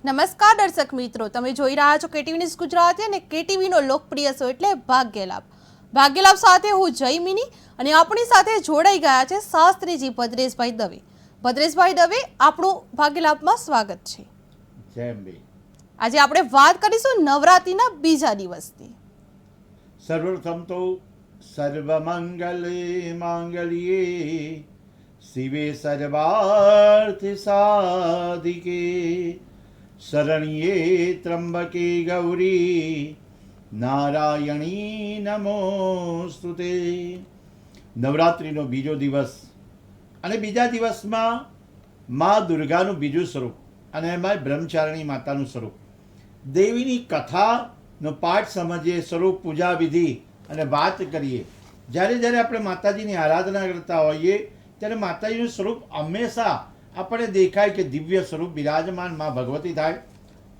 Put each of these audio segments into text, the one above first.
નમસ્કાર દર્શક મિત્રો, તમે જોઈ રહ્યા છો કેટીવી ન્યૂઝ ગુજરાતી અને કેટીવીનો લોકપ્રિય શો એટલે ભાગ્યલાભ. ભાગ્યલાભ સાથે હું જયમિની અને આપણી સાથે જોડાઈ ગયા છે શાસ્ત્રીજી ભદ્રેશભાઈ દવે. ભદ્રેશભાઈ દવે, આપણું ભાગ્યલાભમાં સ્વાગત છે. જય અંબે. આજે આપણે વાત કરીશું નવરાત્રિના બીજા દિવસની. સર્વપ્રથમ તો સર્વમંગલે માંગલ્યે શિવે સર્વાર્થ સાધિકે શરણ્યે ત્રંબકે ગૌરી નારાયણી નમોસ્તુતે. નવરાત્રિનો બીજો દિવસ અને બીજા દિવસમાં મા દુર્ગાનું બીજું સ્વરૂપ અને એમાં બ્રહ્મચારિણી માતાનું સ્વરૂપ. દેવીની કથાનો પાઠ સમજીએ, સ્વરૂપ પૂજા વિધિ અને વાત કરીએ. જ્યારે જ્યારે આપણે માતાજીની આરાધના કરતા હોઈએ ત્યારે માતાજીનું સ્વરૂપ હંમેશા આપણે દેખાય કે દિવ્ય સ્વરૂપ બિરાજમાન માં ભગવતી થાય.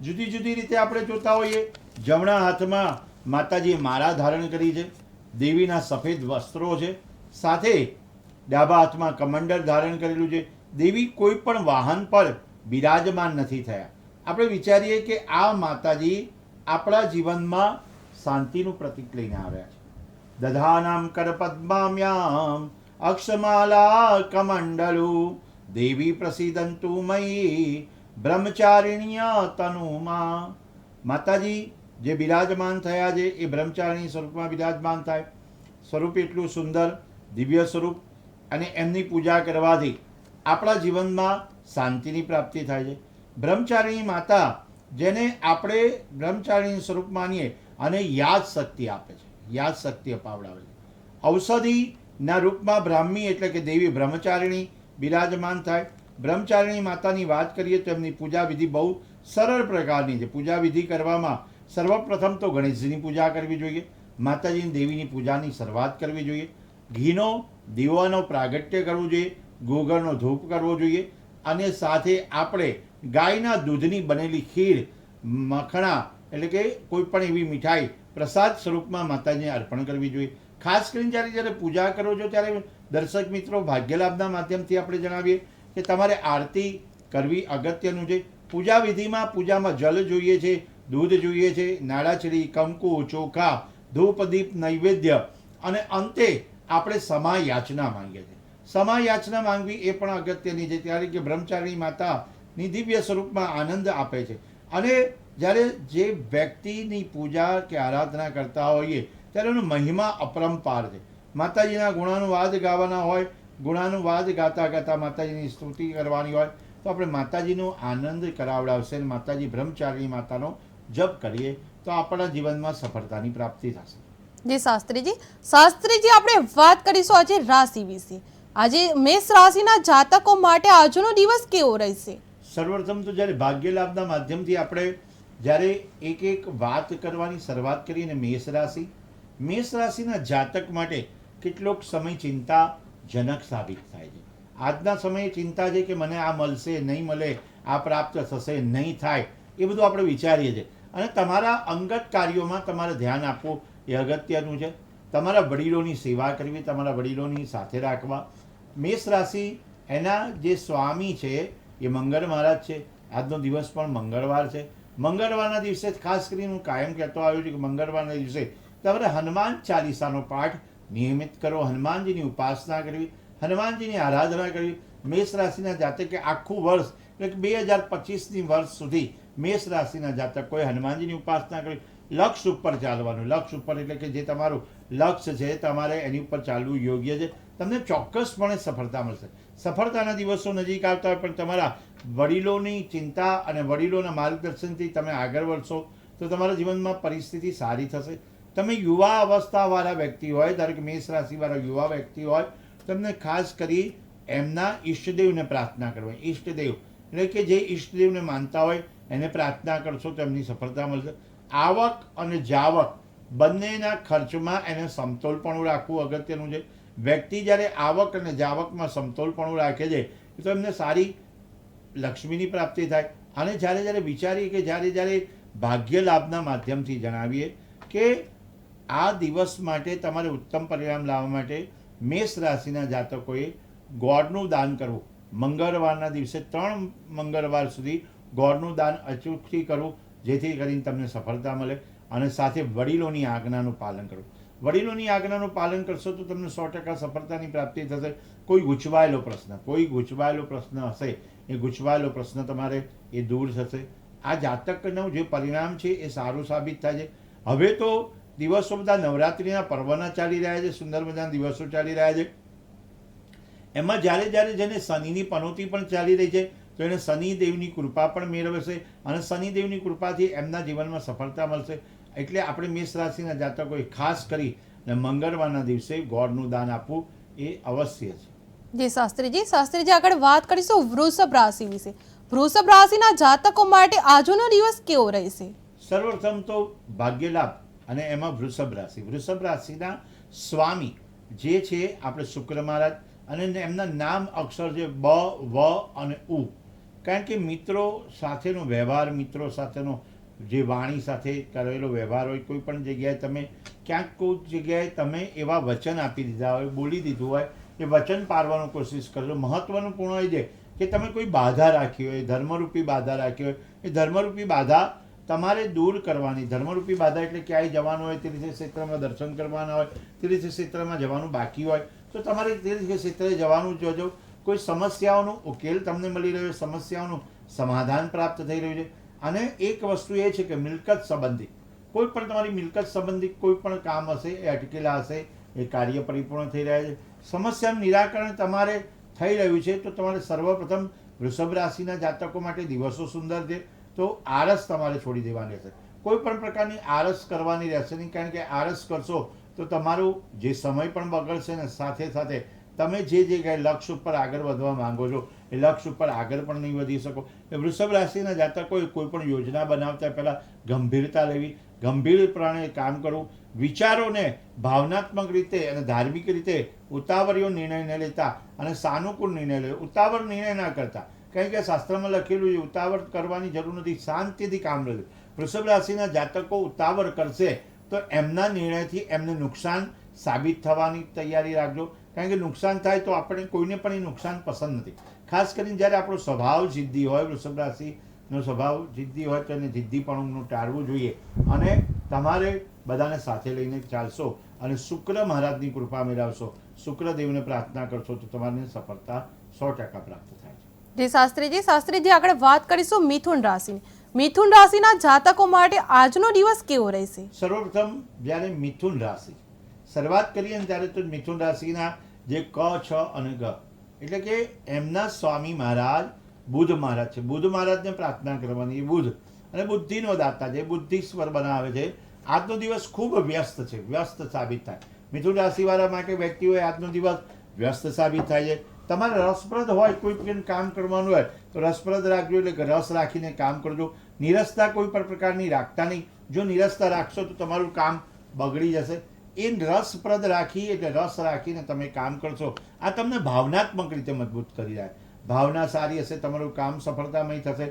જુદી જુદી રીતે આપણે જોતા હોઈએ. જમણા હાથમાં માતાજીએ માળા ધારણ કરી છે, દેવીના સફેદ વસ્ત્રો છે, સાથે ડાબા હાથમાં કમંડળ ધારણ કરેલું છે. દેવી કોઈ પણ વાહન પર બિરાજમાન નથી થયા. આપણે વિચારીએ કે આ માતાજી આપણા જીવનમાં શાંતિનું પ્રતીક લઈને આવ્યા છે. દધાનામ કરપદ્મામ્યામ અક્ષમાલા કમંડલું દેવી પ્રસિદ્ધંતુ મયી બ્રહ્મચારિણ્ય તનુમાં. માતાજી જે બિરાજમાન થયા છે એ બ્રહ્મચારિણી સ્વરૂપમાં બિરાજમાન થાય. સ્વરૂપ એટલું સુંદર દિવ્ય સ્વરૂપ, અને એમની પૂજા કરવાથી આપણા જીવનમાં શાંતિની પ્રાપ્તિ થાય છે. બ્રહ્મચારિણી માતા, જેને આપણે બ્રહ્મચારિણી સ્વરૂપ માનીએ અને યાદ શક્તિ આપે છે, યાદ શક્તિ અપાવડાવે છે. ઔષધિના રૂપમાં બ્રાહ્મી એટલે કે દેવી બ્રહ્મચારિણી બિરાજમાન થાય. બ્રહ્મચારિણી માતાની વાત કરીએ તો એમની પૂજા વિધિ બહુ સરળ પ્રકારની છે. પૂજા વિધિ કરવામાં સર્વપ્રથમ તો ગણેશજીની પૂજા કરવી જોઈએ. માતાજીની દેવીની પૂજાની શરૂઆત કરવી જોઈએ. ઘીનો દીવાનો પ્રાગટ્ય કરવું જોઈએ, ગોગળનો ધૂપ કરવો જોઈએ, અને સાથે આપણે ગાયના દૂધની બનેલી ખીર, મખણા એટલે કે કોઈ પણ એવી મીઠાઈ પ્રસાદ સ્વરૂપમાં માતાજીને અર્પણ કરવી જોઈએ. ખાસ કરીને જ્યારે પૂજા કરો છો ત્યારે દર્શક મિત્રો, ભાગ્યલાભના માધ્યમથી આપણે જણાવીએ કે તમારે આરતી કરવી અગત્યનું છે. પૂજા વિધિમાં પૂજામાં જલ જોઈએ છે, દૂધ જોઈએ છે, નાળાચડી, કંકુ, ચોખા, ધૂપ, દીપ, નૈવેદ્ય, અને અંતે આપણે સમા યાચના માંગીએ છીએ. સમા યાચના માંગવી એ પણ અગત્યની છે, ત્યારે કે બ્રહ્મચારિણી માતાની દિવ્ય સ્વરૂપમાં આનંદ આપે છે. અને જ્યારે જે વ્યક્તિની પૂજા કે આરાધના કરતા હોઈએ ત્યારે એનો મહિમા અપરંપાર છે. માતાજીના ગુણાનુવાદ ગાવાના હોય, ગુણાનુવાદ ગાતા ગાતા માતાજીની સ્તુતિ કરવાની હોય તો આપણે માતાજીનો આનંદ કરાવડાવશે. અને માતાજી બ્રહ્મચારિણી માતાનો જપ કરીએ તો આપણા જીવનમાં સફળતાની પ્રાપ્તિ થશે. જી શાસ્ત્રીજી, આપણે વાત કરીશું આજે રાશિ વિશે. આજે મેષ રાશિના જાતકો માટે આજનો દિવસ કેવો રહેશે? સર્વપ્રથમ તો જ્યારે ભાગ્યલાભના માધ્યમથી આપણે જ્યારે એક એક વાત કરવાની શરૂઆત કરીએ ને મેષ રાશિના જાતક માટે કેટલોક સમય ચિંતાજનક સાબિત થાય છે. આજના સમયે ચિંતા છે કે મને આ મળશે, નહીં મળે, આ પ્રાપ્ત થશે, નહીં થાય, એ બધું આપણે વિચારીએ છીએ. અને તમારા અંગત કાર્યોમાં તમારે ધ્યાન આપવું એ અગત્યનું છે. તમારા વડીલોની સેવા કરવી, તમારા વડીલોની સાથે રાખવા. મેષ રાશિ, એના જે સ્વામી છે એ મંગળ મહારાજ છે. આજનો દિવસ પણ મંગળવાર છે. મંગળવારના દિવસે ખાસ કરીને હું કાયમ કહેતો આવ્યો છું કે મંગળવારના દિવસે તમારે હનુમાન ચાલીસાનો પાઠ નિયમિત કરો, હનુમાનજીની ઉપાસના કરવી, હનુમાનજીની આરાધના કરવી. મેષ રાશિના જાતકે આખું વર્ષ એટલે કે 2025ની વર્ષ સુધી મેષ રાશિના જાતકોએ હનુમાનજીની ઉપાસના કરવી. લક્ષ ઉપર ચાલવાનું. લક્ષ ઉપર એટલે કે જે તમારું લક્ષ્ય છે તમારે એની ઉપર ચાલવું યોગ્ય છે. તમને ચોક્કસપણે સફળતા મળશે. સફળતાના દિવસો નજીક આવતા હોય પણ તમારા વડીલોની ચિંતા અને વડીલોના માર્ગદર્શનથી તમે આગળ વધશો તો તમારા જીવનમાં પરિસ્થિતિ સારી થશે. તમે યુવા અવસ્થાવાળા વ્યક્તિ હોય, ધારો કે મેષ રાશિવાળા યુવા વ્યક્તિ હોય, તમને ખાસ કરી એમના ઈષ્ટદેવને પ્રાર્થના કરવી. ઈષ્ટદેવ એટલે કે જે ઈષ્ટદેવને માનતા હોય એને પ્રાર્થના કરશો તો એમની સફળતા મળશે. આવક અને જાવક બંનેના ખર્ચમાં એને સમતોલપણું રાખવું અગત્યનું છે. વ્યક્તિ જ્યારે આવક અને જાવકમાં સમતોલપણું રાખે છે તો એમને સારી લક્ષ્મીની પ્રાપ્તિ થાય. અને જ્યારે વિચારીએ કે જ્યારે ભાગ્ય લાભના માધ્યમથી જણાવીએ કે આ દિવસ માટે તમારે ઉત્તમ પરિણામ લાવવા માટે મેષ રાશિના જાતકોએ ગોળનું દાન કરવું. મંગળવારના દિવસે 3 મંગળવાર સુધી ગોળનું દાન અચૂકથી કરવું, જેથી કરીને તમને સફળતા મળે. અને સાથે વડીલોની આજ્ઞાનું પાલન કરવું. વડીલોની આજ્ઞાનું પાલન કરશો તો તમને 100% સફળતાની પ્રાપ્તિ થશે. કોઈ ગૂંચવાયેલો પ્રશ્ન હશે, એ ગૂંચવાયેલો પ્રશ્ન તમારે એ દૂર થશે. આ જાતકનું જે પરિણામ છે એ સારું સાબિત થાય છે. હવે તો દિવસો બધા નવરાત્રિના પર્વના ચાલી રહ્યા છે, સુંદર મજાના દિવસો ચાલી રહ્યા છે. એમાં જ્યારે જેને શનિની પનોતી પણ ચાલી રહી છે, તો એને શનિદેવની કૃપા પણ મેળવશે અને શનિદેવની કૃપાથી એમના જીવનમાં સફળતા મળશે. એટલે આપણે મેષ રાશિના જાતકોએ ખાસ કરી અને મંગળવારના દિવસે ગોળનું દાન આપવું એ અવશ્ય છે. જી શાસ્ત્રીજી આગળ વાત કરીશું વૃષભ રાશિ વિશે. વૃષભ રાશિના જાતકો માટે આજનો દિવસ કેવો રહેશે? સર્વપ્રથમ તો ભાગ્ય લાભ, અને એમાં વૃષભ રાશિના સ્વામી જે છે આપણે શુક્ર મહારાજ, અને એમના નામ અક્ષર છે બ, વ અને ઉ. કારણ કે મિત્રો સાથેનો વ્યવહાર, મિત્રો સાથેનો જે વાણી સાથે કરેલો વ્યવહાર હોય, કોઈ પણ જગ્યાએ તમે ક્યાંક કોઈ જગ્યાએ તમે એવા વચન આપી દીધા હોય, બોલી દીધું હોય, એ વચન પાળવાનો કોશિશ કરજો. મહત્વનું પૂર્ણ હોય છે કે તમે કોઈ બાધા રાખી હોય, ધર્મરૂપી બાધા રાખી હોય, એ ધર્મરૂપી બાધા તમારે દૂર કરવાની. ધર્મરૂપી બાધા એટલે ક્યાંય જવાનું હોય, તીર્થ ક્ષેત્રમાં દર્શન કરવાના હોય, તીર્થ ક્ષેત્રમાં જવાનું બાકી હોય, તો તમારે તીર્થ ક્ષેત્રે જવાનું જોજો. કોઈ સમસ્યાઓનો ઉકેલ તમને મળી રહ્યો, સમસ્યાઓનું સમાધાન પ્રાપ્ત થઈ રહ્યું છે. અને એક વસ્તુ એ છે કે મિલકત સંબંધિત કોઈ પણ તમારી મિલકત સંબંધિત કોઈ પણ કામ હશે, એ અટકેલા હશે, એ કાર્ય પરિપૂર્ણ થઈ રહ્યા છે. સમસ્યાનું નિરાકરણ તમારે થઈ રહ્યું છે. તો તમારે સર્વપ્રથમ વૃષભ રાશિના જાતકો માટે દિવસો સુંદર છે. તો આળસ તમારે છોડી દેવાની રહેશે. કોઈ પણ પ્રકારની આળસ કરવાની રહેશે નહીં, કારણ કે આળસ કરશો તો તમારું જે સમય પણ બગડશે ને સાથે સાથે તમે જે જગ્યાએ લક્ષ્ય ઉપર આગળ વધવા માંગો છો એ લક્ષ્ય ઉપર આગળ પણ નહીં વધી શકો. એ વૃષભ રાશિના જાતકોએ કોઈ પણ યોજના બનાવતા પહેલાં ગંભીરતા લેવી, ગંભીરપણે કામ કરવું, વિચારોને ભાવનાત્મક રીતે અને ધાર્મિક રીતે ઉતાવળિયો નિર્ણય ન લેતા અને સાનુકૂળ નિર્ણય લેવો. ઉતાવળ નિર્ણય ના કરતા, કારણ કે શાસ્ત્રમાં લખેલું છે ઉતાવળ કરવાની જરૂર નથી, શાંતિથી કામ લેવું. વૃષભ રાશિના જાતકો ઉતાવળ કરશે તો એમના નિર્ણયથી એમને નુકસાન સાબિત થવાની તૈયારી રાખજો. કારણ કે નુકસાન થાય તો આપણે કોઈને પણ એ નુકસાન પસંદ નથી. ખાસ કરીને જ્યારે આપણો સ્વભાવ જિદ્દી હોય, વૃષભ રાશિનો સ્વભાવ જિદ્દી હોય, તો એને જિદ્દીપણું ટાળવું જોઈએ. અને તમારે બધાને સાથે લઈને ચાલશો અને શુક્ર મહારાજની કૃપા મેળવશો, શુક્રદેવને પ્રાર્થના કરશો તો તમારે સફળતા 100% પ્રાપ્ત થાય છે. જી શાસ્ત્રીજી આગળ વાત કરીશું મિથુન રાશિની. મિથુન રાશિના જાતકો માટે આજનો દિવસ કેવો રહેશે? સર્વપ્રથમ જ્યારે મિથુન રાશિ શરૂઆત કરીએ ને ત્યારે તો મિથુન રાશિના જે ક, છ અને ગ એટલે કે એમના સ્વામી મહારાજ બુધ મહારાજ છે. બુધ મહારાજને પ્રાર્થના કરવાની. બુધ અને બુદ્ધિનો દાતા છે, બુદ્ધિશ્વર બનાવે છે. આજનો દિવસ ખૂબ વ્યસ્ત છે, વ્યસ્ત સાબિત થાય. મિથુન રાશિવાળા માટે વ્યક્તિઓએ આજનો દિવસ વ્યસ્ત સાબિત થાય છે. તમારે રસપ્રદ હોય, કોઈ પણ કામ કરવાનું હોય તો રસપ્રદ રાખજો, એટલે કે રસ રાખીને કામ કરજો. નિરસતા કોઈ પણ પ્રકારની રાખતા નહીં. જો નિરસતા રાખશો તો તમારું કામ બગડી જશે. એ રસપ્રદ રાખી એટલે રસ રાખીને તમે કામ કરશો. આ તમને ભાવનાત્મક રીતે મજબૂત કરી રહ્યા. ભાવના સારી હશે, તમારું કામ સફળતામય થશે,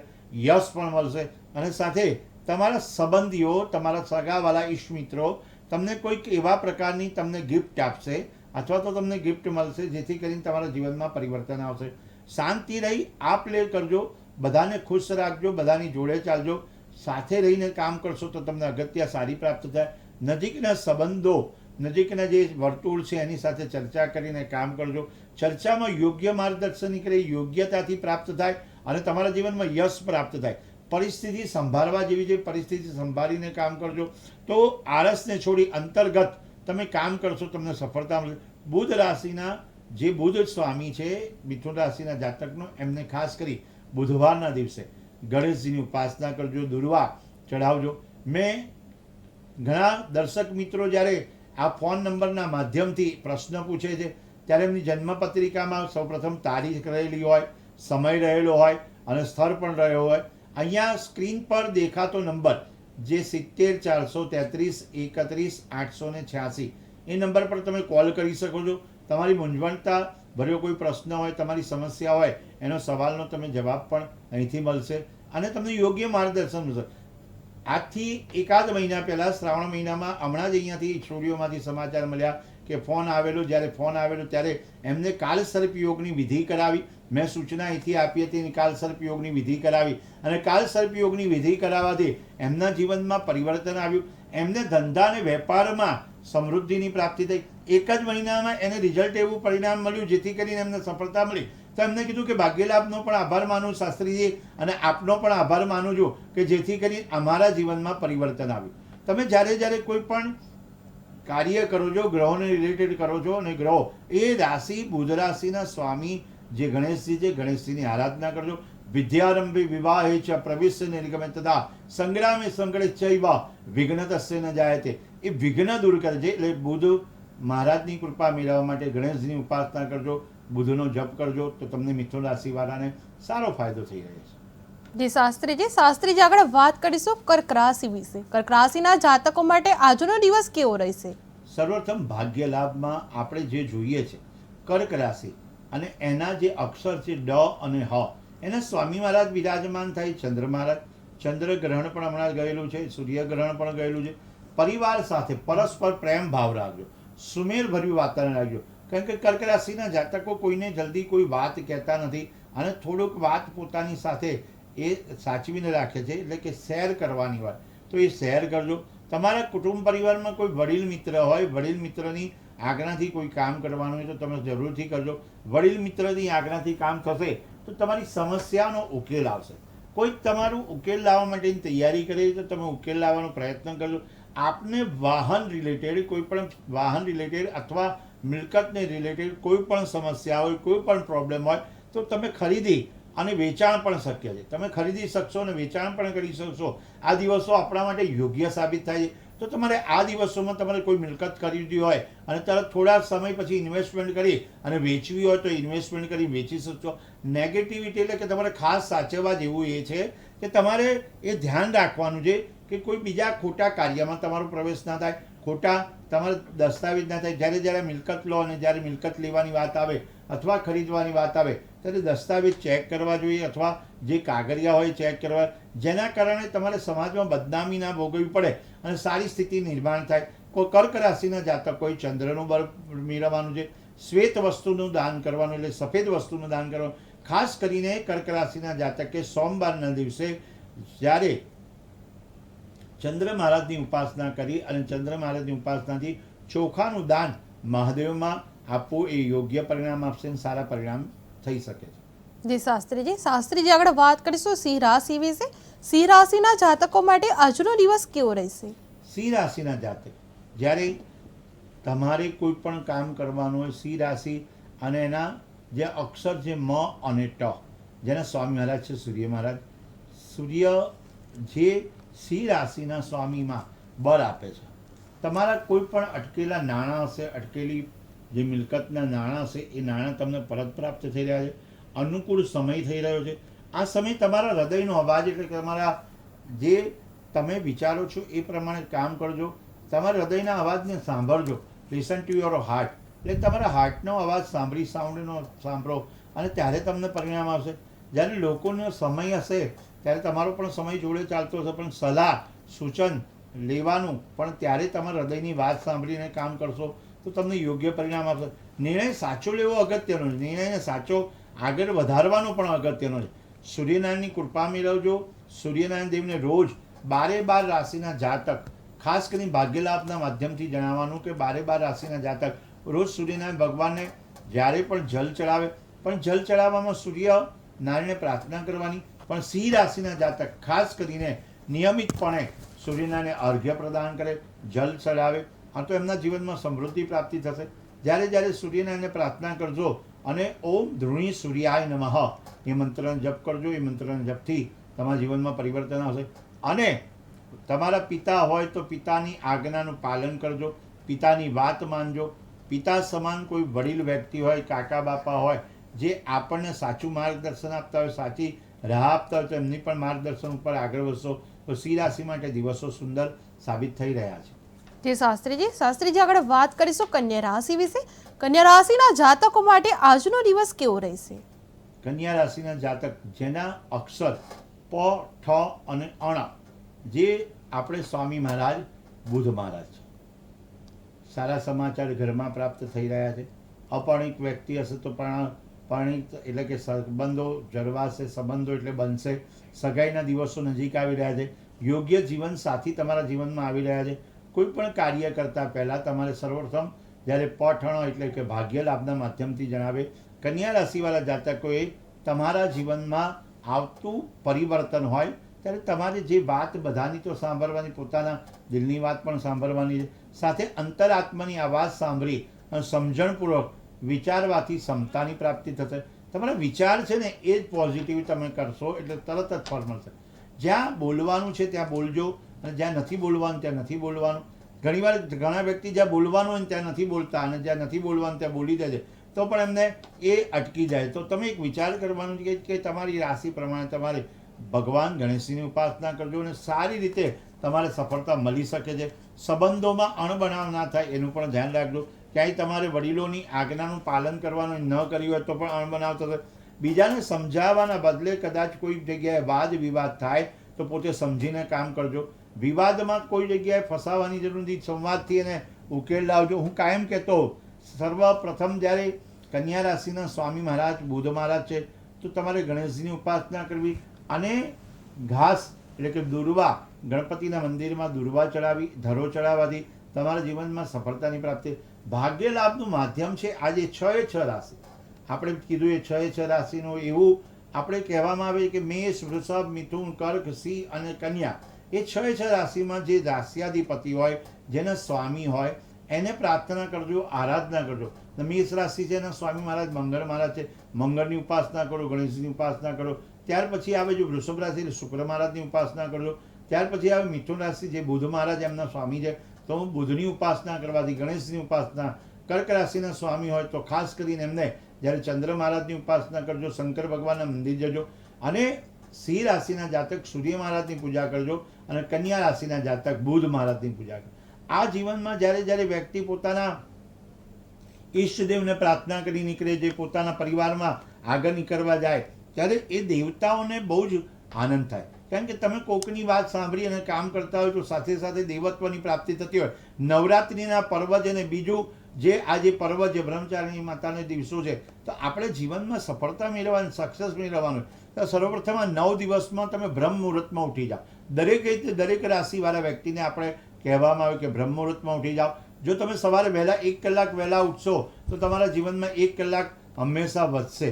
યશ પણ મળશે. અને સાથે તમારા સંબંધીઓ, તમારા સગાવાલા ઈષ્ટ મિત્રો તમને કોઈક એવા પ્રકારની તમને ગિફ્ટ આપશે અથવા તો તમને ગિફ્ટ મળશે, જેથી કરીને તમારા જીવનમાં પરિવર્તન આવશે. શાંતિ રહી આપ લે કરજો, બધાને ખુશ રાખજો, બધાની જોડે ચાલજો. સાથે રહીને કામ કરશો તો તમને અગત્ય સારી પ્રાપ્ત થાય. નજીકના સંબંધો, નજીકના જે વર્તુળ છે એની સાથે ચર્ચા કરીને કામ કરજો. ચર્ચામાં યોગ્ય માર્ગદર્શન નીકળે, યોગ્યતાથી પ્રાપ્ત થાય અને તમારા જીવનમાં યશ પ્રાપ્ત થાય. પરિસ્થિતિ સંભાળવા જેવી છે, પરિસ્થિતિ સંભાળીને કામ કરજો. તો આળસને છોડી અંતર્ગત તમે કામ કરશો, તમને સફળતા મળશે. બુધ રાશિના જે બુધ સ્વામી છે મિથુન રાશિના જાતકનો, એમને ખાસ કરી બુધવારના દિવસે ગણેશજીની ઉપાસના કરજો, દુર્વા ચડાવજો. મેં ઘણા દર્શક મિત્રો જ્યારે આ ફોન નંબરના માધ્યમથી પ્રશ્ન પૂછે છે ત્યારે એમની જન્મપત્રિકામાં સૌપ્રથમ તારીખ રહેલી હોય, સમય રહેલો હોય અને સ્થળ પણ રહ્યો હોય. અહીંયા સ્ક્રીન પર દેખાતો નંબર જે 70 433 31 886 એ નંબર પર તમે કોલ કરી શકો છો. તમારી મૂંઝવણતા ભર્યો કોઈ પ્રશ્ન હોય, તમારી સમસ્યા હોય, એનો સવાલનો તમે જવાબ પણ અહીંથી મળશે અને તમને યોગ્ય માર્ગદર્શન મળશે. આજથી એકાદ મહિના પહેલાં શ્રાવણ મહિનામાં હમણાં જ અહીંયાથી સ્ટુડિયોમાંથી સમાચાર મળ્યા કે ફોન આવેલો, જ્યારે ફોન આવેલો ત્યારે એમને કાલસર્પ યોગની વિધિ કરાવી. મેં સૂચના અહીંથી આપી હતી, કાલસર્પ યોગની વિધિ કરાવી અને કાલસર્પ યોગની વિધિ કરાવવાથી એમના જીવનમાં પરિવર્તન આવ્યું. એમને ધંધા અને વેપારમાં સમૃદ્ધિની પ્રાપ્તિ થઈ. એક જ મહિનામાં એને રિઝલ્ટ એવું પરિણામ મળ્યું જેથી કરીને એમને સફળતા મળી. તો એમને કીધું કે ભાગ્યલાભનો પણ આભાર માનું શાસ્ત્રીજી, અને આપનો પણ આભાર માનું છું કે જેથી કરી અમારા જીવનમાં પરિવર્તન આવ્યું. તમે જ્યારે જ્યારે કોઈ પણ કાર્ય કરો છો, ગ્રહોને રિલેટેડ કરો છો, અને ગ્રહો એ રાશિ બુધ રાશિના સ્વામી જે ગણેશજી છે, ગણેશજીની આરાધના કરજો. વિદ્યારંભે વિવાહે ચ પ્રવિશ્ય નિર્ગમે તથા સંગ્રામે સંકળે ચૈવ વિઘ્નતસ્ય ન જાયતે. એ વિઘ્ન દૂર કરે છે. એટલે બુધ મહારાજની કૃપા મેળવવા માટે ગણેશજીની ઉપાસના કરજો, બુધનો જપ કરજો, તો તમને મિથુન રાશિવાળાને સારો ફાયદો થઈ રહ્યો છે. જી શાસ્ત્રીજી આગળ વાત કરીશું કર્ક રાશિ વિશે. કર્ક રાશિના જાતકો માટે આજનો દિવસ કેવો રહેશે? સર્વપ્રથમ ભાગ્ય લાભમાં આપણે જે જોઈએ છે કર્ક રાશિ અને એના જે અક્ષર છે ડ અને હ, એના સ્વામી મહારાજ બિરાજમાન થાય. ચંદ્ર મહારાજ, ચંદ્ર ગ્રહણ પણ હમણાં ગયેલું છે, સૂર્ય ગ્રહણ પણ ગયેલું છે. પરિવાર સાથે પરસ્પર પ્રેમ ભાવ રાખજો, સુમેળ ભર્યું વાતાવરણ રાખજો. કારણ કે કર્ક રાશિના જાતકો કોઈને જલ્દી કોઈ વાત કહેતા નથી અને થોડુંક વાત પોતાની સાથે એ સાચવીને રાખે છે, એટલે કે શેર કરવાની વાત, તો એ શેર કરજો. તમારા કુટુંબ પરિવારમાં કોઈ વડીલ મિત્ર હોય, વડીલ મિત્રની આજ્ઞાથી કોઈ કામ કરવાનું હોય તો તમે જરૂરથી કરજો. વડીલ મિત્રની આજ્ઞાથી કામ થશે તો તમારી સમસ્યાનો ઉકેલ આવશે. કોઈ તમારું ઉકેલ લાવવા માટેની તૈયારી કરે તો તમે ઉકેલ લાવવાનો પ્રયત્ન કરજો. આપને વાહન રિલેટેડ કોઈ પણ વાહન રિલેટેડ અથવા મિલકતને રિલેટેડ કોઈ પણ સમસ્યા હોય, કોઈ પણ પ્રોબ્લેમ હોય તો તમે ખરીદી અને વેચાણ પણ શક્ય છે. તમે ખરીદી શકશો અને વેચાણ પણ કરી શકશો. આ દિવસો આપણા માટે યોગ્ય સાબિત થાય છે. તો તમારે આ દિવસોમાં તમારે કોઈ મિલકત ખરીદવી હોય અને તરત થોડા સમય પછી ઇન્વેસ્ટમેન્ટ કરી અને વેચવી હોય તો ઇન્વેસ્ટમેન્ટ કરી વેચી શકશો. નેગેટિવિટી એટલે કે તમારે ખાસ સાચવવા જેવું એ છે કે તમારે એ ધ્યાન રાખવાનું છે કે કોઈ બીજા ખોટા કાર્યમાં તમારો પ્રવેશ ના થાય, ખોટા તમારે દસ્તાવેજ ના થાય. જ્યારે જ્યારે મિલકત લો અને જ્યારે મિલકત લેવાની વાત આવે અથવા ખરીદવાની વાત આવે ત્યારે દસ્તાવેજ ચેક કરવા જોઈએ અથવા જે કાગળિયા હોય ચેક કરવા, જેના કારણે તમારે સમાજમાં બદનામી ના ભોગવવી પડે અને સારી સ્થિતિ નિર્માણ થાય. કોઈ કર્ક રાશિના જાતકોએ ચંદ્રનું બળ મેળવવાનું છે. શ્વેત વસ્તુનું દાન કરવાનું, એટલે સફેદ વસ્તુનું દાન કરવાનું. ખાસ કરીને કર્ક રાશિના જાતકે સોમવારના દિવસે જ્યારે ચંદ્ર મહારાજની ઉપાસના કરી અને ચંદ્ર મહારાજની ઉપાસનાથી ચોખાનું દાન મહાદેવમાં આપવું એ યોગ્ય પરિણામ આપશે અને સારા પરિણામ થઈ શકે છે. જી શાસ્ત્રીજી આગળ વાત કરીશું સિંહ રાશિ વિશે. સિંહ રાશિના જાતકો માટે આજનો દિવસ કેવો રહેશે? સિંહ રાશિના જાતક જ્યારે તમારે કોઈ પણ કામ કરવાનું હોય, સિંહ રાશિ અને એના જે અક્ષર છે મ અને ટ, જેના સ્વામી મહારાજ છે સૂર્ય મહારાજ. સૂર્ય જે સિંહ રાશિના સ્વામીમાં બળ આપે છે. તમારા કોઈ પણ અટકેલા નાણાં હશે, અટકેલી જે મિલકતના નાણાં હશે એ નાણાં તમને પરત પ્રાપ્ત થઈ રહ્યા છે. અનુકૂળ સમય થઈ રહ્યો છે. આ સમય તમારા હૃદયનો અવાજ, એટલે કે તમારા જે તમે વિચારો છો એ પ્રમાણે કામ કરજો. તમારા હૃદયના અવાજને સાંભળજો. લિસન ટુ યોર હાર્ટ, એટલે તમારા હાર્ટનો અવાજ સાંભળો અને ત્યારે તમને પરિણામ આવશે. જ્યારે લોકોનો સમય હશે ત્યારે તમારો પણ સમય જોડે ચાલતો હશે, પણ સલાહ સૂચન લેવાનું પણ ત્યારે તમારા હૃદયની વાત સાંભળીને કામ કરશો તો તમને યોગ્ય પરિણામ આપશે. નિર્ણય સાચો લેવો અગત્યનો છે. નિર્ણયને સાચો આગળ વધારવાનો પણ અગત્યનો છે. સૂર્યનારાયણની કૃપા મેળવજો. સૂર્યનારાયણ દેવને રોજ 12 રાશિના જાતક, ખાસ કરીને ભાગ્યલાભના માધ્યમથી જણાવવાનું કે 12 રાશિના જાતક રોજ સૂર્યનારાયણ ભગવાનને જ્યારે પણ જલ ચડાવે, પણ જલ ચડાવવામાં સૂર્યનારાયણને પ્રાર્થના કરવાની. પણ સિંહ રાશિના જાતક ખાસ કરીને નિયમિતપણે સૂર્યનારાયણને અર્ઘ્ય પ્રદાન કરે, જલ ચડાવે, આ તો એમના જીવનમાં સમૃદ્ધિ પ્રાપ્તિ થશે. જ્યારે જ્યારે સૂર્યનારાયણને પ્રાર્થના કરજો અને ઓમ ધૃણી સૂર્યાય નમઃ એ મંત્રનો જપ કરજો. એ મંત્રના જપથી તમારા જીવનમાં પરિવર્તન આવશે. અને તમારા પિતા હોય તો પિતાની આજ્ઞાનું પાલન કરજો, પિતાની વાત માનજો. પિતા સમાન કોઈ વડીલ વ્યક્તિ હોય, કાકા બાપા હોય, જે આપણને સાચું માર્ગદર્શન આપતા હોય, સાચી રાહ આપતા હોય, તો એમની પણ માર્ગદર્શન ઉપર આગળ વધશો તો સિંહ રાશિ માટે દિવસો સુંદર સાબિત થઈ રહ્યા છે. જે શાસ્ત્રીજી આગળ વાત કરીશું કન્યા રાશિ વિશે. કન્યા રાશિના જાતકો માટે આજનો દિવસ કેવો રહેશે? કન્યા રાશિના જાતક જેના અક્ષર પ, ઠ અને અણ, જે આપણે સ્વામી મહારાજ બુધ મહારાજ છે. સારા સમાચાર ઘરમાં પ્રાપ્ત થઈ રહ્યા છે. અપરિણિત વ્યક્તિ હશે તો પરિણિત એટલે કે સંબંધો જળવાશે, સંબંધો એટલે બનશે. સગાઈના દિવસો નજીક આવી રહ્યા છે. યોગ્ય જીવન સાથી તમારા જીવનમાં આવી રહ્યા છે. કોઈ પણ કાર્ય કરતાં પહેલાં તમારે સર્વપ્રથમ જ્યારે પઠણો એટલે કે ભાગ્ય લાભના માધ્યમથી જણાવે. કન્યા રાશિવાળા જાતકોએ તમારા જીવનમાં આવતું પરિવર્તન હોય ત્યારે તમારે જે વાત બધાની તો સાંભળવાની, પોતાના દિલની વાત પણ સાંભળવાની છે. સાથે અંતરાત્માની અવાજ સાંભળી અને સમજણપૂર્વક વિચારવાથી ક્ષમતાની પ્રાપ્તિ થશે. તમારા વિચાર છે ને એ જ પોઝિટિવ તમે કરશો એટલે તરત જ ફળ મળશે. જ્યાં બોલવાનું છે ત્યાં બોલજો અને જ્યાં નથી બોલવાનું ત્યાં નથી બોલવાનું. ઘણીવાર ઘણા વ્યક્તિ જ્યાં બોલવાનું હોય ત્યાં નથી બોલતા અને જ્યાં નથી બોલવાનું ત્યાં બોલી દે છે, તો પણ એમને એ અટકી જાય. તો તમે એક વિચાર કરવાનો છે કે તમારી રાશિ પ્રમાણે તમારે ભગવાન ગણેશજીની ઉપાસના કરજો અને સારી રીતે તમારે સફળતા મળી શકે છે. સંબંધોમાં અણબનાવ ના થાય એનું પણ ધ્યાન રાખજો. ક્યાંય તમારે વડીલોની આજ્ઞાનું પાલન કરવાનું ન કર્યું હોય તો પણ અણબનાવ થશે. બીજાને સમજાવવાના બદલે કદાચ કોઈ જગ્યાએ વાદ વિવાદ થાય તો પોતે સમજીને કામ કરજો. વિવાદમાં કોઈ જગ્યાએ ફસાવાની જરૂર નથી, સંવાદથી એને ઉકેલ લાવજો. હું કાયમ કહેતો સર્વપ્રથમ જ્યારે કન્યા રાશિના સ્વામી મહારાજ બુધ મહારાજ છે તો તમારે ગણેશજીની ઉપાસના કરવી અને ઘાસ એટલે કે દુર્વા ગણપતિના મંદિરમાં દુર્વા ચડાવી, ધરો ચડાવવાથી તમારા જીવનમાં સફળતાની પ્રાપ્તિ. ભાગ્ય લાભનું માધ્યમ છે આજે 6 રાશિ. આપણે કીધું એ 6 રાશિનું એવું આપણે કહેવામાં આવે કે મેષ, વૃષભ, મિથુન, કર્ક, સિંહ અને કન્યા એ 6 રાશિમાં જે રાશિયાધિપતિ હોય, જેના સ્વામી હોય એને પ્રાર્થના કરજો, આરાધના કરજો. મેષ રાશિ છે એના સ્વામી મહારાજ મંગળ મહારાજ છે, મંગળની ઉપાસના કરો, ગણેશજીની ઉપાસના કરો. ત્યાર પછી આવે જો વૃષભ રાશિ એટલે શુક્ર મહારાજની ઉપાસના કરજો. ત્યાર પછી આવે મિથુન રાશિ જે બુધ મહારાજ એમના સ્વામી છે તો બુધની ઉપાસના કરવાથી, ગણેશની ઉપાસના. કર્ક રાશિના સ્વામી હોય તો ખાસ કરીને એમને જ્યારે ચંદ્ર મહારાજની ઉપાસના કરજો, શંકર ભગવાનના મંદિર જજો. અને સિંહ રાશિના જાતક સૂર્ય મહારાજની પૂજા કરજો અને કન્યા રાશિના જાતક બુધ મહારાજની પૂજા કરજો. આ જીવનમાં જ્યારે જ્યારે વ્યક્તિ પોતાના ઈષ્ટદેવને પ્રાર્થના કરી નીકળે, જે પોતાના પરિવારમાં આગળ નીકળવા જાય ત્યારે એ દેવતાઓને બહુ જ આનંદ થાય. કારણ કે તમે કોકની વાત સાંભળી અને કામ કરતા હોય તો સાથે સાથે દેવત્વની પ્રાપ્તિ થતી હોય. નવરાત્રિના પર્વ છે ને બીજું જે આજે પર્વ જે બ્રહ્મચારિણી માતાના દિવસો છે તો આપણે જીવનમાં સફળતા મેળવવાની, સક્સેસ મેળવવાનું. તો સર્વપ્રથમ આ 9 દિવસમાં તમે બ્રહ્મ મુહૂર્તમાં ઉઠી જાઓ. દરેક રાશિવાળા વ્યક્તિને આપણે કહેવામાં આવે કે બ્રહ્મ મુહૂર્તમાં ઉઠી જાઓ. જો તમે સવારે વહેલા 1 કલાક વહેલા ઉઠશો તો તમારા જીવનમાં 1 કલાક હંમેશા વધશે.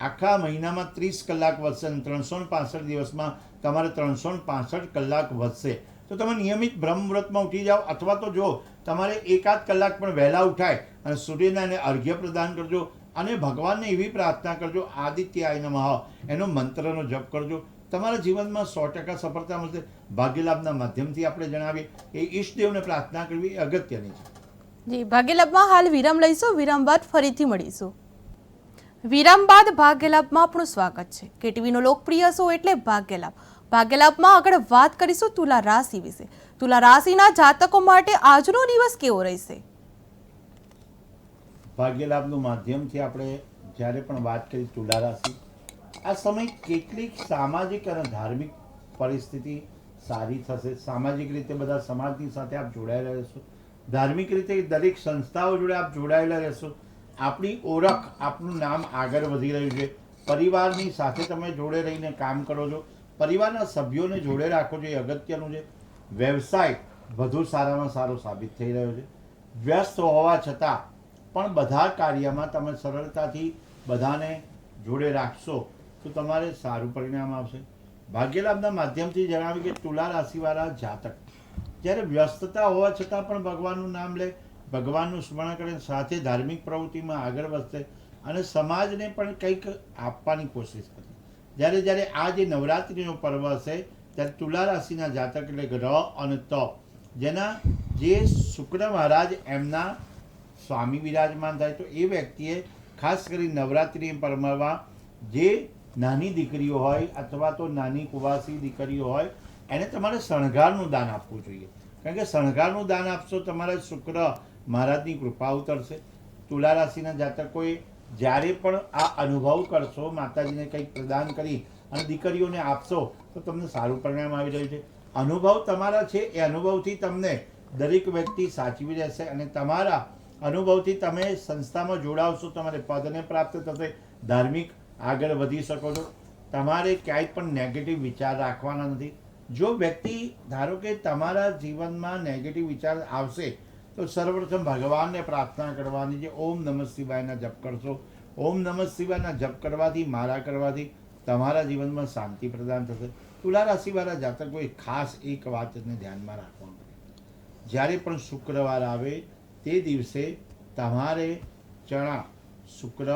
આખા મહિનામાં 30 કલાક વધશે અને 365 દિવસમાં તમારે 365 કલાક વધશે. તો તમે નિયમિત બ્રહ્મ મુહૂર્તમાં ઉઠી જાઓ. અથવા તો જો તમારે 1-8 કલાક પણ વહેલા ઉઠાય અને સૂર્યનારાયણને અર્ઘ્ય પ્રદાન કરજો અને ભગવાનને એવી પ્રાર્થના કરજો આદિત્યાય નમઃ એનો મંત્રનો જપ કરજો. તમારા જીવનમાં 100% સફળતા મળશે. ભાગ્યલાભના માધ્યમથી આપણે જણાવીએ એ ઈષ્ટદેવને પ્રાર્થના કરવી એ અગત્યની છે. જી, ભાગ્યલાભમાં હાલ વિરામ લઈશું. વિરામ બાદ ફરીથી મળીશું. વિરામ બાદ ભાગ્યલાભમાં આપનું સ્વાગત છે. કેટીવીનો લોકપ્રિય શો એટલે ભાગ્યલાભ. ભાગ્યલાભમાં આગળ વાત કરીશું તુલા રાશિ વિશે. તુલા રાશિના જાતકો માટે આજનો દિવસ કેવો રહેશે? ભાગ્યલાભનું માધ્યમથી આપણે જ્યારે પણ વાત કરી તુલા રાશિ, આ સમય કેટલીક સામાજિક અને ધાર્મિક પરિસ્થિતિ સારી થશે. સામાજિક રીતે બધા સમાજની સાથે આપ જોડાયેલા રહેશો. ધાર્મિક રીતે દરેક સંસ્થાઓ જોડે આપ જોડાયેલા રહેશો. આપણી ઓળખ, આપનું નામ આગળ વધી રહ્યું છે. પરિવારની સાથે તમે જોડે રહીને કામ કરો છો. પરિવારના સભ્યોને જોડે રાખો છો એ અગત્યનું છે. વ્યવસાય વધુ સારામાં સારો સાબિત થઈ રહ્યો છે. વ્યસ્ત હોવા છતાં પણ બધા કાર્યમાં તમે સરળતાથી બધાને જોડે રાખશો તો તમારે સારું પરિણામ આવશે. ભાગ્યલાભના માધ્યમથી જણાવ્યું કે તુલા રાશિવાળા જાતક જ્યારે વ્યસ્તતા હોવા છતાં પણ ભગવાનનું નામ લે, ભગવાનનું સ્મરણ કરે, સાથે ધાર્મિક પ્રવૃત્તિમાં આગળ વધશે અને સમાજને પણ કંઈક આપવાની કોશિશ કરશે. જ્યારે આ જે નવરાત્રિનો પર્વ હશે ત્યારે તુલા રાશિના જાતક એટલે કે ર અને ત જેના જે શુક્ર મહારાજ એમના સ્વામી વિરાજમાન થાય તો એ વ્યક્તિએ ખાસ કરી નવરાત્રિ પર્વમાં જે નાની દીકરીઓ હોય અથવા તો નાની કુવાસી દીકરીઓ હોય એને તમારે શણગારનું દાન આપવું જોઈએ. કારણ કે શણગારનું દાન આપશો તમારા શુક્ર મહારાજની કૃપા ઉતરશે. તુલા રાશિના જાતકોએ જ્યારે પણ આ અનુભવ કરશો, માતાજીને કંઈક પ્રદાન કરી અને દીકરીઓને આપશો તો તમને સારું પરિણામ આવી રહ્યું છે. અનુભવ તમારા છે એ અનુભવથી તમને દરેક વ્યક્તિ સાચવી રહેશે અને તમારા અનુભવથી તમે સંસ્થામાં જોડાવશો, તમારે પદને પ્રાપ્ત થશે, ધાર્મિક આગળ વધી શકો છો. તમારે ક્યાંય પણ નેગેટિવ વિચાર રાખવાના નથી. જો વ્યક્તિ ધારો કે તમારા જીવનમાં નેગેટિવ વિચાર આવશે તો સર્વપ્રથમ ભગવાનને પ્રાર્થના કરવાની છે. ઓમ નમઃ શિવાયના જપ કરશો. ઓમ નમઃ શિવાયના જપ કરવાથી, માળા કરવાથી તમારા જીવનમાં શાંતિ પ્રદાન થશે. તુલા રાશિવાળા જાતકોએ ખાસ એક વાતને ધ્યાનમાં રાખવાનું, જ્યારે પણ શુક્રવાર આવે તે દિવસે તમારે ચણા, શુક્ર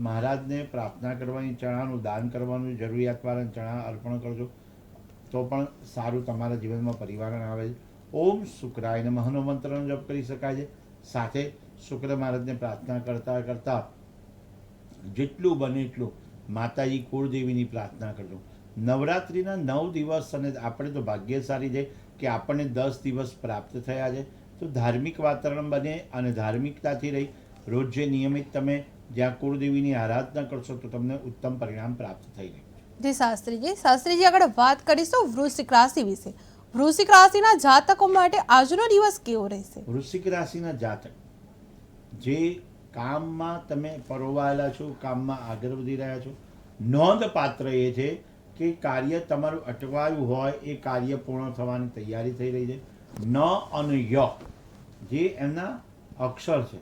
મહારાજને પ્રાર્થના કરવાની, ચણાનું દાન કરવાનું, જરૂરિયાતવાળાને ચણા અર્પણ કરજો તો પણ સારું તમારા જીવનમાં પરિવર્તન આવે છે. ઓમ શુક્રાય નમઃનો મંત્રનો જપ કરી શકાય છે. સાથે શુક્ર મહારાજને પ્રાર્થના કરતાં કરતાં જેટલું બને એટલું માતાજી કુળદેવીની પ્રાર્થના કરજો. નવરાત્રિના 9 દિવસ, અને આપણે તો ભાગ્યશાળી છે કે આપણને 10 દિવસ પ્રાપ્ત થયા છે. તો ધાર્મિક વાતાવરણ બને અને ધાર્મિકતાથી રહી રોજ જે નિયમિત તમે જ્યાં કુળદેવીની આરાધના કરશો તો તમને ઉત્તમ પરિણામ પ્રાપ્ત થઈ રહે. જી શાસ્ત્રીજી આગળ વાત કરીશું વૃશ્ચિક રાશિ વિશે. વૃશ્ચિક રાશિના જાતકો માટે આજનો દિવસ કેવો રહેશે? વૃશ્ચિક રાશિના જાતક જે કામમાં તમે પરોવાયેલા છો, કામમાં આગળ વધી રહ્યા છો, નોંધપાત્ર એ છે કે કાર્ય તમારું અટવાયું હોય એ કાર્ય પૂર્ણ થવાની તૈયારી થઈ રહી છે. ન અને ય જે એમના અક્ષર છે,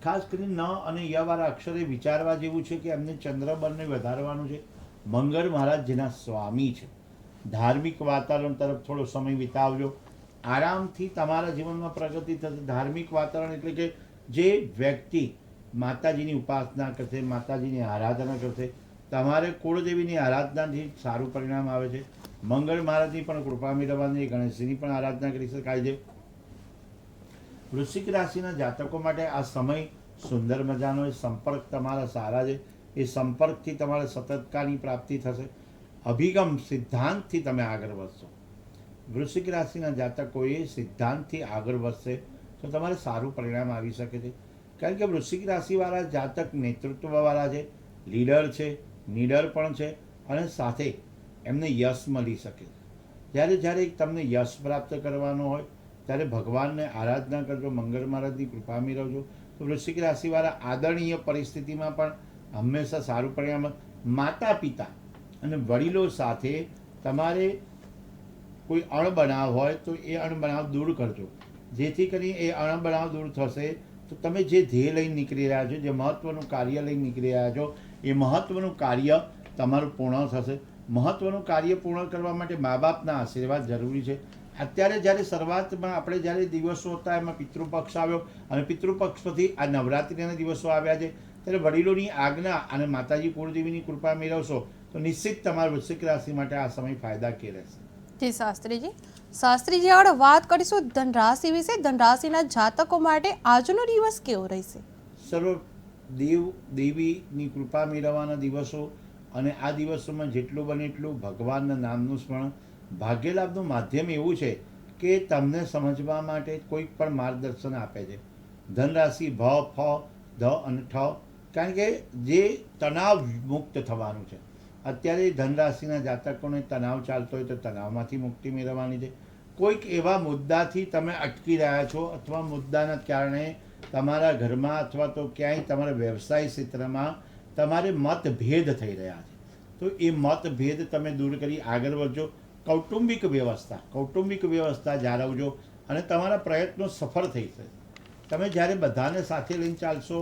ખાસ કરીને ન અને ય વાળા અક્ષરે વિચારવા જેવું છે કે એમને ચંદ્રબળને વધારવાનું છે. મંગળ મહારાજ જેના સ્વામી છે, ધાર્મિક વાતાવરણ તરફ થોડો સમય વિતાવજો. આરામથી તમારા જીવનમાં પ્રગતિ થશે. ધાર્મિક વાતાવરણ એટલે કે જે વ્યક્તિ માતાજીની ઉપાસના કરશે, માતાજીની આરાધના કરશે, તમારે કુળદેવીની આરાધનાથી સારું પરિણામ આવે છે. મંગળ મહારાજની પણ કૃપા મેળવવાની, ગણેશજીની પણ આરાધના કરી શકાય છે. વૃશ્ચિક રાશિના જાતકો માટે આ સમય સુંદર મજાનો છે. સંપર્ક તમારા સારા છે. એ સંપર્કથી તમારે સતતતાની પ્રાપ્તિ થશે. અભિગમ સિદ્ધાંતથી તમે આગળ વધશો. વૃશ્ચિક રાશિના જાતકોએ સિદ્ધાંતથી આગળ વધશે તો તમારે સારું પરિણામ આવી શકે છે. કારણ કે વૃશ્ચિક રાશિવાળા જાતક નેતૃત્વવાળા છે, લીડર છે, નીડર પણ છે અને સાથે એમને યશ મળી શકે છે. જ્યારે જ્યારે તમને યશ પ્રાપ્ત કરવાનો હોય ત્યારે ભગવાનને આરાધના કરજો, મંગળ મહારાજની કૃપા મેળવજો તો વૃશ્ચિક રાશિવાળા આદરણીય પરિસ્થિતિમાં પણ હંમેશા સારું પરિણામ. માતા પિતા અને વડીલો સાથે તમારે કોઈ અણબનાવ હોય તો એ અણબનાવ દૂર કરજો, જેથી કરી એ અણબનાવ દૂર થશે તો તમે જે ધ્યેય લઈને નીકળી રહ્યા છો, જે મહત્ત્વનું કાર્ય લઈને નીકળી રહ્યા છો, એ મહત્ત્વનું કાર્ય તમારું પૂર્ણ થશે. મહત્ત્વનું કાર્ય પૂર્ણ કરવા માટે મા બાપના આશીર્વાદ જરૂરી છે. અત્યારે જ્યારે શરૂઆતમાં આપણે જ્યારે દિવસો હતા એમાં પિતૃપક્ષ આવ્યો અને પિતૃપક્ષ પછી આ નવરાત્રિના દિવસો આવ્યા છે, ત્યારે વડીલોની આજ્ઞા અને માતાજી કુળદેવીની કૃપા મેળવશો તો નિશ્ચિત તમારા વૃશ્ચિક રાશિ માટે આ સમય ફાયદાકીય રહેશે. જી શાસ્ત્રીજી આગળ વાત કરીશું ધનરાશિ વિશે. ધનરાશિના જાતકો માટે આજનો દિવસ કેવો રહેશે? સર્વ દેવ દેવીની કૃપા મેળવવાના દિવસો અને આ દિવસોમાં જેટલું બને એટલું ભગવાનના નામનું સ્મરણ. ભાગ્યલાભનું માધ્યમ એવું છે કે તમને સમજવા માટે કોઈક પણ માર્ગદર્શન આપે છે. ધનરાશિ ભ, ફ, ધ અને ઠ, કારણ કે જે તણાવ મુક્ત થવાનું છે. અત્યારે ધનરાશિના જાતકોને તણાવ ચાલતો હોય તો તણાવમાંથી મુક્તિ મેળવવાની છે. કોઈક એવા મુદ્દાથી તમે અટકી રહ્યા છો અથવા મુદ્દાના કારણે તમારા ઘરમાં અથવા તો ક્યાંય તમારા વ્યવસાય ક્ષેત્રમાં તમારે મતભેદ થઈ રહ્યા છે, તો એ મતભેદ તમે દૂર કરી આગળ વધજો. કૌટુંબિક વ્યવસ્થા જાળવજો અને તમારા પ્રયત્નો સફળ થઈ જશે. તમે જ્યારે બધાને સાથે લઈને ચાલશો,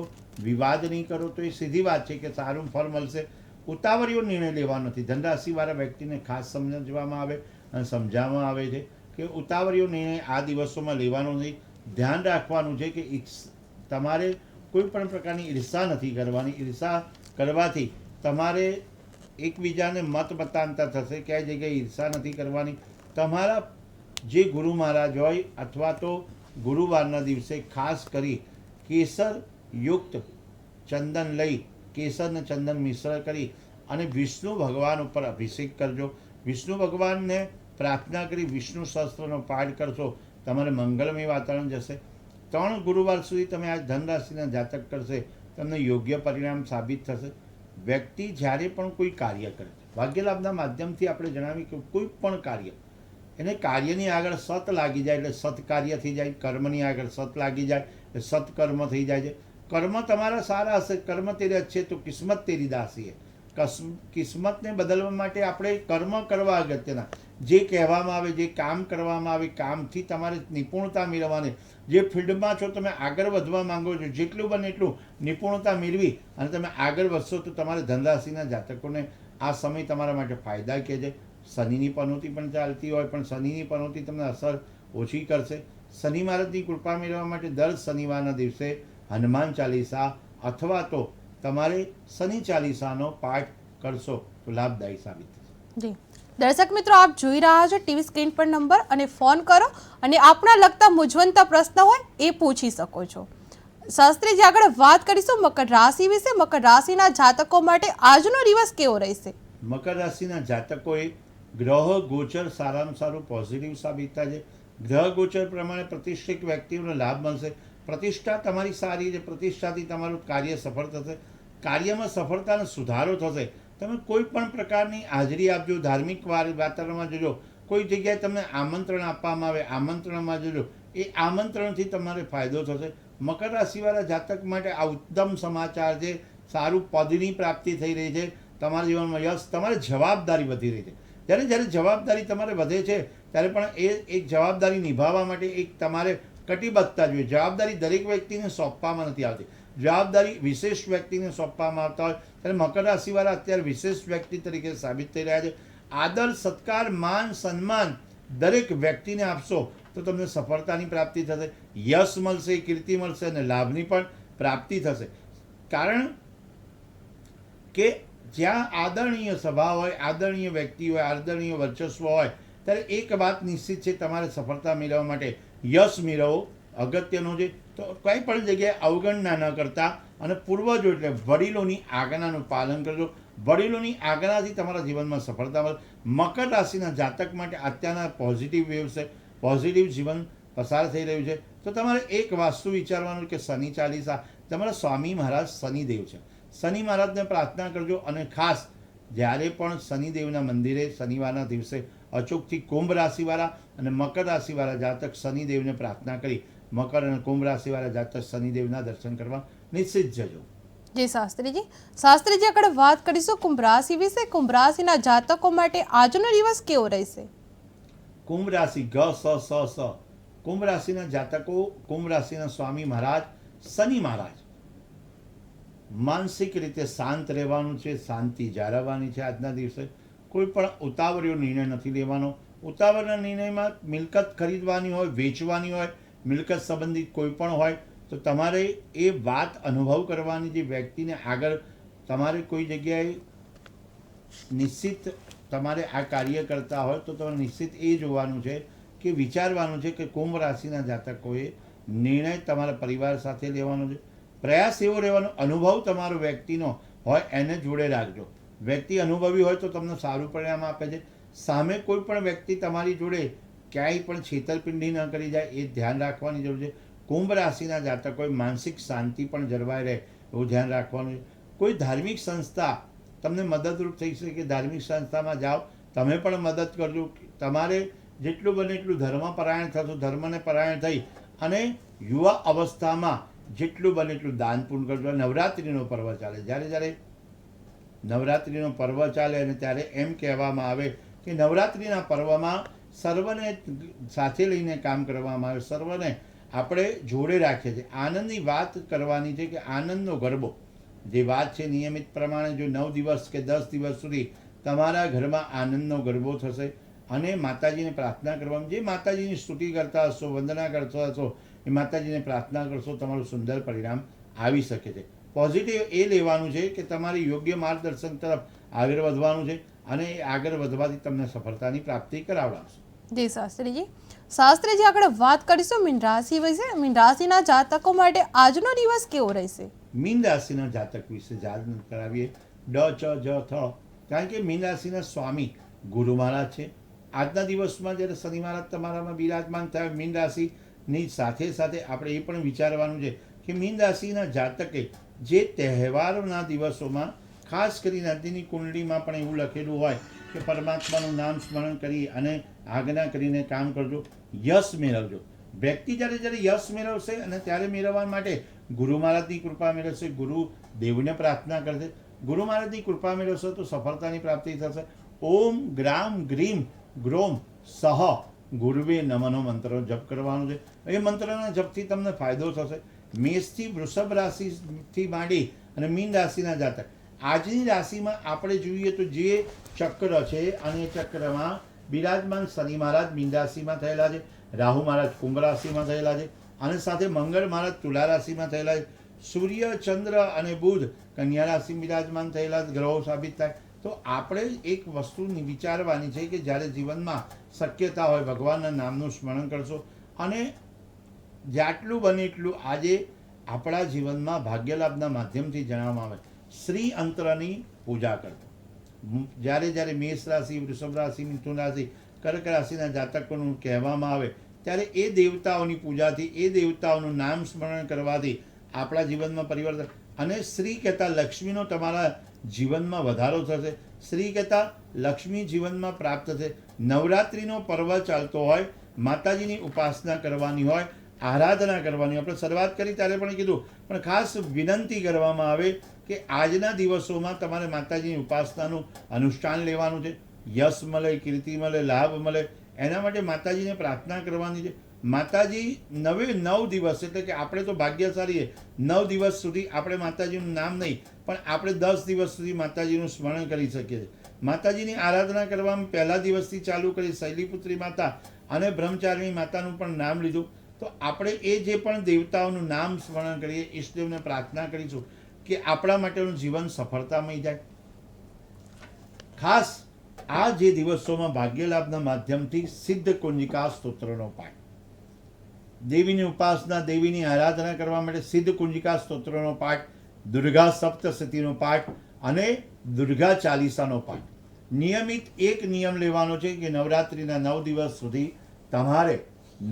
વિવાદ નહીં કરો તો એ સીધી વાત છે કે સારું ફળ મળશે. ઉતાવળીઓ નિર્ણય લેવાનો નથી. ધનરાશિવાળા વ્યક્તિને ખાસ સમજવામાં આવે અને સમજાવવામાં આવે છે કે ઉતાવળીઓ નિર્ણય આ દિવસોમાં લેવાનો નહીં. ધ્યાન રાખવાનું છે કે તમારે કોઈ પણ પ્રકારની ઈર્ષા નથી કરવાની. ઈર્ષા કરવાથી તમારે એકબીજાને મત મતાંતર થશે. ક્યાંય જગ્યાએ ઈર્ષા નથી કરવાની. તમારા જે ગુરુ મહારાજ હોય અથવા તો ગુરુવારના દિવસે ખાસ કરી કેસર યુક્ત ચંદન લઈ, કેસર અને ચંદન મિશ્ર કરી અને વિષ્ણુ ભગવાન ઉપર અભિષેક કરજો. વિષ્ણુ ભગવાનને પ્રાર્થના કરી વિષ્ણુ સહસ્ત્રનો પાઠ કરશો, તમારે મંગળમય વાતાવરણ જશે. 3 ગુરુવાર સુધી તમે આ ધનરાશિના જાતક કરશે, તમને યોગ્ય પરિણામ સાબિત થશે. વ્યક્તિ જ્યારે પણ કોઈ કાર્ય કરે છે, ભાગ્યલાભના માધ્યમથી આપણે જણાવીએ કે કોઈ પણ કાર્ય એને કાર્યની આગળ સત લાગી જાય એટલે સત્કાર્ય થઈ જાય, કર્મની આગળ સત લાગી જાય એટલે સત્કર્મ થઈ જાય છે. કર્મ તમારા સારા હશે, કર્મ તેરે અચ્છે તો કિસ્મત તેરી દાસી હે. કિસ્મતને બદલવા માટે આપણે કર્મ કરવા અગત્યના. જે કહેવામાં આવે, જે કામ કરવામાં આવે, કામથી તમારે નિપુણતા મેળવવાની. જે ફિલ્ડમાં છો, તમે આગળ વધવા માંગો છો, જેટલું બને એટલું નિપુણતા મેળવી અને તમે આગળ વધશો તો તમારે ધનરાશિના જાતકોને આ સમય તમારા માટે ફાયદાકીય છે. શનિની પનોતી પણ ચાલતી હોય, પણ શનિની પનોતી તમને અસર ઓછી કરશે. શનિ મહારાજની કૃપા મેળવવા માટે દર શનિવારના દિવસે હનુમાન ચાલીસા અથવા તો તમારે શનિ ચાલીસાનો પાઠ કરશો તો લાભદાયી સાબિત થશે. જી દર્શક મિત્રો, આપ જોઈ રહ્યા છો ટીવી સ્ક્રીન પર નંબર અને ફોન કરો અને આપણા લગતા મૂંઝવંતા પ્રશ્ન હોય એ પૂછી શકો છો. શાસ્ત્રીજી, આગળ વાત કરીશું મકર રાશિ વિશે. મકર રાશિના જાતકો માટે આજનો દિવસ કેવો રહેશે? મકર રાશિના જાતકોએ ગ્રહ ગોચર સારામાં સારું પોઝિટિવ સાબિત થાય છે. ગ્રહ ગોચર પ્રમાણે પ્રતિષ્ઠિત વ્યક્તિઓને લાભ મળશે. પ્રતિષ્ઠા તમારી સારી છે, પ્રતિષ્ઠાથી તમારું કાર્ય સફળ થશે. કાર્યમાં સફળતાનો સુધારો થશે. તમે કોઈ પણ પ્રકારની હાજરી આપજો, ધાર્મિક વાતાવરણમાં જજો, કોઈ જગ્યાએ તમને આમંત્રણ આપવામાં આવે, આમંત્રણમાં જજો. એ આમંત્રણથી તમારે ફાયદો થશે. મકર રાશિવાળા જાતક માટે આ ઉત્તમ સમાચાર છે. સારું પદની પ્રાપ્તિ થઈ રહી છે. તમારા જીવનમાં યશ, તમારી જવાબદારી વધી રહી છે. જ્યારે જવાબદારી તમારે વધે છે ત્યારે પણ એ એક જવાબદારી નિભાવવા માટે એક તમારે કટિબદ્ધતા જોઈએ. જવાબદારી દરેક વ્યક્તિને સોંપવામાં નથી આવતી. જવાબદારી વિશેષ વ્યક્તિને સોંપવામાં આવતા હોય ત્યારે મકર રાશિવાળા અત્યારે વિશેષ વ્યક્તિ તરીકે સાબિત થઈ રહ્યા છે. આદર, સત્કાર, માન, સન્માન દરેક વ્યક્તિને આપશો તો તમને સફળતાની પ્રાપ્તિ થશે, યશ મળશે, કીર્તિ મળશે અને લાભની પણ પ્રાપ્તિ થશે. કારણ કે જ્યાં આદરણીય સભા હોય, આદરણીય વ્યક્તિ હોય, આદરણીય વર્ચસ્વ હોય ત્યારે એક વાત નિશ્ચિત છે, તમારે સફળતા મેળવવા માટે યશ મેળવવો અગત્યનો છે. તો કંઈ પણ જગ્યાએ અવગણના ન કરતા અને પૂર્વજો એટલે વડીલોની આજ્ઞાનું પાલન કરજો. વડીલોની આજ્ઞાથી તમારા જીવનમાં સફળતા મળે. મકર રાશિના જાતક માટે અત્યારના પોઝિટિવ વેવ છે, પોઝિટિવ જીવન પસાર થઈ રહ્યું છે. તો તમારે એક વાસ્તુ વિચારવાનું કે શનિ ચાલીસા, તમારા સ્વામી મહારાજ શનિદેવ છે, શનિ મહારાજને પ્રાર્થના કરજો. અને ખાસ જ્યારે પણ શનિદેવના મંદિરે શનિવારના દિવસે અચૂકથી કુંભ રાશિવાળા અને મકર રાશિવાળા જાતક શનિદેવને પ્રાર્થના કરી મકર અને કુંભ રાશિવાળા જાતક શનિદેવના દર્શન કરવા નિશ્ચિત જજો. જી શાસ્ત્રીજી, આગળ વાત કરીશું કુંભ રાશિ વિશે. કુંભ રાશિના જાતકો માટે આજનો દિવસ કેવો રહેશે? કુંભ રાશિ સ કુંભ રાશિના જાતકો, કુંભ રાશિના સ્વામી મહારાજ શનિ મહારાજ. માનસિક રીતે શાંત રહેવાનું છે, શાંતિ જાળવવાની છે. આજના દિવસે કોઈ પણ ઉતાવળિયો નિર્ણય નથી લેવાનો. ઉતાવળના નિર્ણયમાં મિલકત ખરીદવાની હોય, વેચવાની હોય, મિલકત સંબંધિત કોઈ પણ હોય તો તમારે એ વાત અનુભવ કરવાની. જે વ્યક્તિને આગળ તમારે કોઈ જગ્યાએ નિશ્ચિત તમારે આ કાર્ય કરતા હોય તો તમારે નિશ્ચિત એ જોવાનું છે કે વિચારવાનું છે કે કુંભ રાશિના જાતકોએ નિર્ણય તમારા પરિવાર સાથે લેવાનો છે. પ્રયાસ એવો રહેવાનો, અનુભવ તમારો વ્યક્તિનો હોય એને જોડે રાખજો. વ્યક્તિ અનુભવી હોય તો તમને સારું પરિણામ આપે છે. સામે કોઈ પણ વ્યક્તિ તમારી જોડે ક્યાંય પણ છેતરપિંડી ન કરી જાય એ ધ્યાન રાખવાની જરૂર છે. કુંભ રાશિના જાતકોએ માનસિક શાંતિ પણ જળવાઈ રહે એવું ધ્યાન રાખવાનું છે. કોઈ ધાર્મિક સંસ્થા તમને મદદરૂપ થઈ શકે, ધાર્મિક સંસ્થામાં જાઓ, તમે પણ મદદ કરજો. તમારે જેટલું બને એટલું ધર્મપરાયણ થશો, ધર્મને પરાયણ થઈ અને યુવા અવસ્થામાં જેટલું બને એટલું દાન પૂર્ણ કરજો. નવરાત્રિનો પર્વ ચાલે, જ્યારે નવરાત્રિનો પર્વ ચાલે અને ત્યારે એમ કહેવામાં આવે કે નવરાત્રિના પર્વમાં સર્વને સાથે લઈને કામ કરવામાં આવે, સર્વને આપણે જોડે રાખીએ છીએ. આનંદની વાત કરવાની છે કે આનંદનો ગરબો જે વાત છે નિયમિત પ્રમાણે જો 9 દિવસ કે 10 દિવસ સુધી તમારા ઘરમાં આનંદનો ગરબો થશે અને માતાજીને પ્રાર્થના કરવાની. જે માતાજીની સ્તુતિ કરતા હશો, વંદના કરતા હશો, એ માતાજીને પ્રાર્થના કરશો, તમારું સુંદર પરિણામ આવી શકે છે. પોઝિટિવ એ લેવાનું છે કે તમારે યોગ્ય માર્ગદર્શન તરફ આગળ વધવાનું છે અને એ આગળ વધવાથી તમને સફળતાની પ્રાપ્તિ કરાવડાવશે. જી શાસ્ત્રીજી, આગળ વાત કરીશું મીન રાશિ વિશે. મીન રાશિના જાતકો માટે આજનો દિવસ કેવો રહેશે? મીન રાશિના જાતક વિશે જાણ કરાવીએ. કારણ કે મીન રાશિના સ્વામી ગુરુ મહારાજ છે. આજના દિવસમાં જ્યારે શનિ મહારાજ તમારામાં બિરાજમાન થયા, મીન રાશિની સાથે સાથે આપણે એ પણ વિચારવાનું છે કે મીન રાશિના જાતકે જે તહેવારોના દિવસોમાં ખાસ કરીને આજની કુંડળીમાં પણ એવું લખેલું હોય કે પરમાત્માનું નામ સ્મરણ કરી અને આજ્ઞા કરીને કામ કરજો, યશ મેળવજો. વ્યક્તિ જ્યારે જ્યારે યશ મેળવશે અને ત્યારે મેળવવા માટે ગુરુ મહારાજની કૃપા મેળવશે, ગુરુ દેવને પ્રાર્થના કરશે, ગુરુ મહારાજની કૃપા મેળવશે તો સફળતાની પ્રાપ્તિ થશે. ઓમ ગ્રામ ગ્રીમ ગ્રોમ સહ ગુરુવે નમનો મંત્ર જપ કરવાનો છે. એ મંત્રના જપથી તમને ફાયદો થશે. મેષથી વૃષભ રાશિથી માંડી અને મીન રાશિના જાતક, આજની રાશિમાં આપણે જોઈએ તો જે ચક્ર છે અને એ ચક્રમાં બિરાજમાન શનિ મહારાજ મીન રાશિમાં થયેલા છે, રાહુ મહારાજ કુંભ રાશિમાં થયેલા છે અને સાથે મંગળ મહારાજ તુલા રાશિમાં થયેલા છે, સૂર્ય ચંદ્ર અને બુધ કન્યા રાશિ બિરાજમાન થયેલા ગ્રહો સાબિત થાય. તો આપણે એક વસ્તુની વિચારવાની છે કે જ્યારે જીવનમાં શક્યતા હોય ભગવાનના નામનું સ્મરણ કરશો અને જેટલું બને એટલું આજે આપણા જીવનમાં ભાગ્યલાભના માધ્યમથી જણાવવામાં આવે શ્રી અંતરની પૂજા કરજો. જ્યારે જ્યારે મેષ રાશિ, વૃષભ રાશિ, મિથુન રાશિ, કર્ક રાશિના જાતકોનું કહેવામાં આવે ત્યારે એ દેવતાઓની પૂજાથી, એ દેવતાઓનું નામ સ્મરણ કરવાથી આપણા જીવનમાં પરિવર્તન. અને શ્રી કહેતા લક્ષ્મીનો તમારા જીવનમાં વધારો થશે. શ્રી કહેતા લક્ષ્મી જીવનમાં પ્રાપ્ત થશે. નવરાત્રિનો પર્વ ચાલતો હોય, માતાજીની ઉપાસના કરવાની હોય, આરાધના કરવાની હોય. આપણે શરૂઆત કરી ત્યારે પણ કીધું, પણ ખાસ વિનંતી કરવામાં આવે કે આજના દિવસોમાં તમારે માતાજીની ઉપાસનાનું અનુષ્ઠાન લેવાનું છે. યશ મળે, કીર્તિ મળે, લાભ મળે, એના માટે માતાજીને પ્રાર્થના કરવાની છે. માતાજી 9 દિવસ, એટલે કે આપણે તો ભાગ્યશાળી 9 દિવસ સુધી આપણે માતાજીનું નામ નહીં પણ આપણે 10 દિવસ સુધી માતાજીનું સ્મરણ કરી શકીએ છીએ. માતાજીની આરાધના કરવામાં પહેલા દિવસથી ચાલુ કરી શૈલીપુત્રી માતા અને બ્રહ્મચારિણી માતાનું પણ નામ લીધું. તો આપણે એ જે પણ દેવતાઓનું નામ સ્મરણ કરીએ, ઈષ્ટદેવને પ્રાર્થના કરીશું કે આપણા માટેનું જીવન સફળતામય જાય. ખાસ આ જે દિવસોમાં ભાગ્યલાભના માધ્યમથી સિદ્ધ કુંજિકા સ્તોત્રનો પાઠ, દેવીની ઉપાસના, દેવીની આરાધના કરવા માટે સિદ્ધ કુંજિકા સ્તોત્રનો પાઠ, દુર્ગા સપ્તશતીનો પાઠ અને દુર્ગા ચાલીસાનો પાઠ. નિયમિત એક નિયમ લેવાનો છે કે નવરાત્રિના 9 દિવસ સુધી તમારે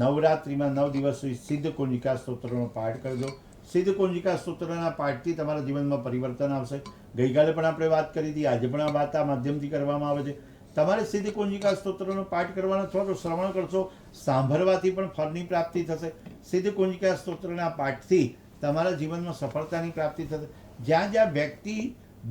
નવરાત્રિમાં 9 દિવસ સુધી સિદ્ધ કુંજિકા સ્તોત્રનો પાઠ કરજો. સિદ્ધ કુંજિકા સ્તોત્રના પાઠથી તમારા જીવનમાં પરિવર્તન આવશે. ગઈકાલે પણ આપણે વાત કરી હતી, આજે પણ આ વાત આ માધ્યમથી કરવામાં આવે છે. તમારે સિદ્ધ કુંજિકા સ્તોત્રનો પાઠ કરવાનો અથવા તો શ્રવણ કરશો, સાંભળવાથી પણ ફળની પ્રાપ્તિ થશે. સિદ્ધ કુંજિકા સ્તોત્રના પાઠથી તમારા જીવનમાં સફળતાની પ્રાપ્તિ થશે. જ્યાં જ્યાં વ્યક્તિ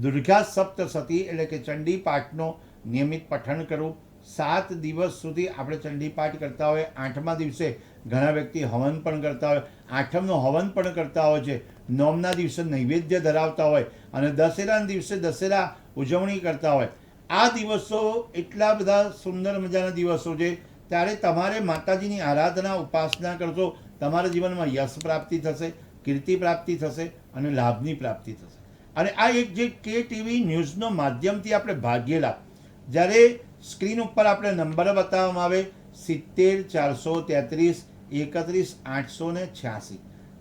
દુર્ગા સપ્તશતી એટલે કે ચંડી પાઠનો નિયમિત પઠન કરવું. 7 દિવસ સુધી આપણે ચંડી પાઠ કરતા હોય. 8મા દિવસે ઘણા વ્યક્તિ હવન પણ કરતા હોય, 8મનો હવન પણ કરતા હોય છે, 9મના દિવસે નૈવેદ્ય ધરાવતા હોય અને દશેરાના દિવસે દશેરા ઉજવણી કરતા હોય. આ દિવસો એટલા બધા સુંદર મજાના દિવસો છે. ત્યારે તમારે માતાજીની આરાધના, ઉપાસના કરશો, તમારા જીવનમાં યશ પ્રાપ્તિ થશે, કીર્તિ પ્રાપ્તિ થશે અને લાભની પ્રાપ્તિ થશે. અને આ એક જે કે ટીવી ન્યૂઝનો માધ્યમથી આપણે ભાગ્યલાભ, જ્યારે સ્ક્રીન ઉપર આપણે નંબર બતાવવામાં આવે 70 433 31 886,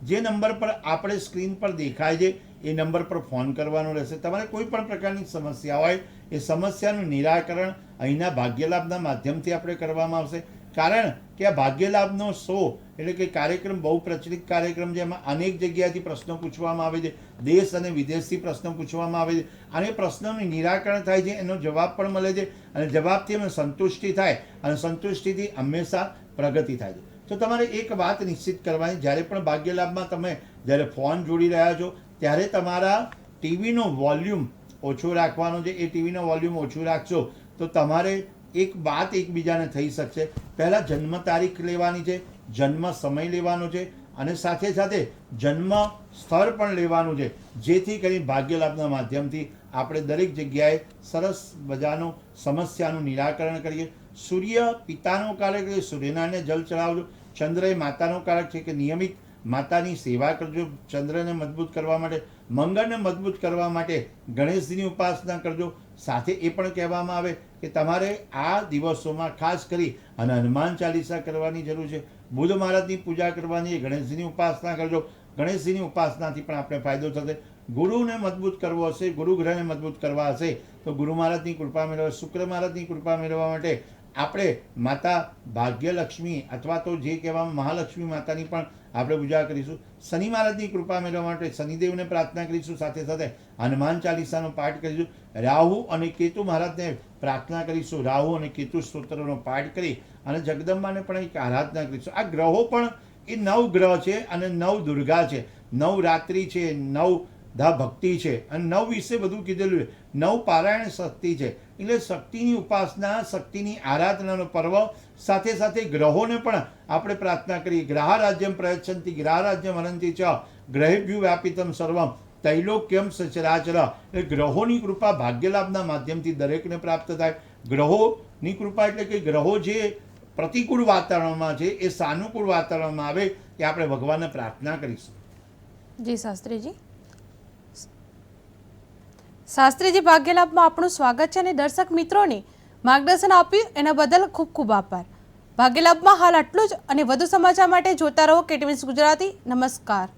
જે નંબર પર આપણે સ્ક્રીન પર દેખાય છે એ નંબર પર ફોન કરવાનો રહેશે. તમારે કોઈ પણ પ્રકારની સમસ્યા હોય એ સમસ્યાનું નિરાકરણ અહીંના ભાગ્યલાભના માધ્યમથી આપણે કરવામાં આવશે. કારણ કે આ ભાગ્યલાભનો શો એટલે કે કાર્યક્રમ બહુ પ્રચલિત કાર્યક્રમ છે. એમાં અનેક જગ્યાએથી પ્રશ્નો પૂછવામાં આવે છે, દેશ અને વિદેશથી પ્રશ્નો પૂછવામાં આવે છે અને પ્રશ્નોનું નિરાકરણ થાય છે, એનો જવાબ પણ મળે છે અને જવાબથી અમને સંતુષ્ટિ થાય અને સંતુષ્ટિથી હંમેશા પ્રગતિ થાય છે. તો તમારે એક વાત નિશ્ચિત કરવાની, જ્યારે પણ ભાગ્યલાભમાં તમે જ્યારે ફોન જોડી રહ્યા છો ત્યારે તમારા ટીવીનો વોલ્યુમ ઓછો રાખવાનો છે. એ ટીવીનો વોલ્યુમ ઓછું રાખશો તો તમારે એક વાત એકબીજાને થઈ શકશે. પહેલાં જન્મ તારીખ લેવાની છે, જન્મ સમય લેવાનો છે અને સાથે સાથે જન્મ સ્થળ પણ લેવાનું છે, જેથી કરી ભાગ્યલાભના માધ્યમથી આપણે દરેક જગ્યાએ સરસ મજાનું સમસ્યાનું નિરાકરણ કરીએ. સૂર્ય પિતાનો કારક છે, સૂર્યનારાયણને જલ ચડાવજો. ચંદ્ર એ માતાનો કારક છે કે નિયમિત માતાની સેવા કરજો. ચંદ્રને મજબૂત કરવા માટે, મંગળને મજબૂત કરવા માટે ગણેશજીની ઉપાસના કરજો. સાથે એ પણ કહેવામાં આવે કે તમારે આ દિવસોમાં ખાસ કરી અને હનુમાન ચાલીસા કરવાની જરૂર છે. બુધ મહારાજની પૂજા કરવાની, ગણેશજીની ઉપાસના કરજો. ગણેશજીની ઉપાસનાથી પણ આપણે ફાયદો થશે. ગુરુને મજબૂત કરવો હશે, ગુરુ ગ્રહને મજબૂત કરવા હશે તો ગુરુ મહારાજની કૃપા મેળવવા, શુક્ર મહારાજની કૃપા મેળવવા માટે આપણે માતા ભાગ્યલક્ષ્મી અથવા તો જે કહેવામાં મહાલક્ષ્મી માતાની પણ આપણે પૂજા કરીશું. શનિ મહારાજની કૃપા મેળવવા માટે શનિદેવને પ્રાર્થના કરીશું. સાથે સાથે હનુમાન ચાલીસાનો પાઠ કરીશું. રાહુ અને કેતુ મહારાજને પ્રાર્થના કરીશું. રાહુ અને કેતુ સ્તોત્રનો પાઠ કરી અને જગદંબાને પણ એક આરાધના કરીશું. આ ગ્રહો પણ એ 9 ગ્રહ છે અને 9 દુર્ગા છે, 9 રાત્રિ છે, 9 ધા ભક્તિ છે અને 9 વિશે બધું કીધેલું છે. 9 પારાયણ શક્તિ છે. એટલે શક્તિની ઉપાસના, શક્તિની આરાધનાનો પર્વ. સાથે સાથે ગ્રહોને પણ આપણે પ્રાર્થના કરીએ. ગ્રહારાજ્યમ પ્રયચ્છન્તિ ગ્રહારાજ્યમ હરંતિ ચ ગ્રહેભ્યો વ્યાપિતમ સર્વમ તૈલોક્યમ સચરાચર. એટલે ગ્રહોની કૃપા ભાગ્યલાભના માધ્યમથી દરેકને પ્રાપ્ત થાય. ગ્રહોની કૃપા એટલે કે ગ્રહો જે પ્રતિકૂળ વાતાવરણમાં છે એ સાનુકૂળ વાતાવરણમાં આવે એ આપણે ભગવાનને પ્રાર્થના કરીશું. જી શાસ્ત્રીજી. શાસ્ત્રીજી, ભાગ્યલાભમાં આપનું સ્વાગત છે અને દર્શક મિત્રોને માર્ગદર્શન આપ્યું એના બદલ ખૂબ ખૂબ આભાર. ભાગ્યલાભમાં હાલ આટલું જ અને વધુ સમાચાર માટે જોતા રહો KTV ન્યૂઝ ગુજરાતી. નમસ્કાર.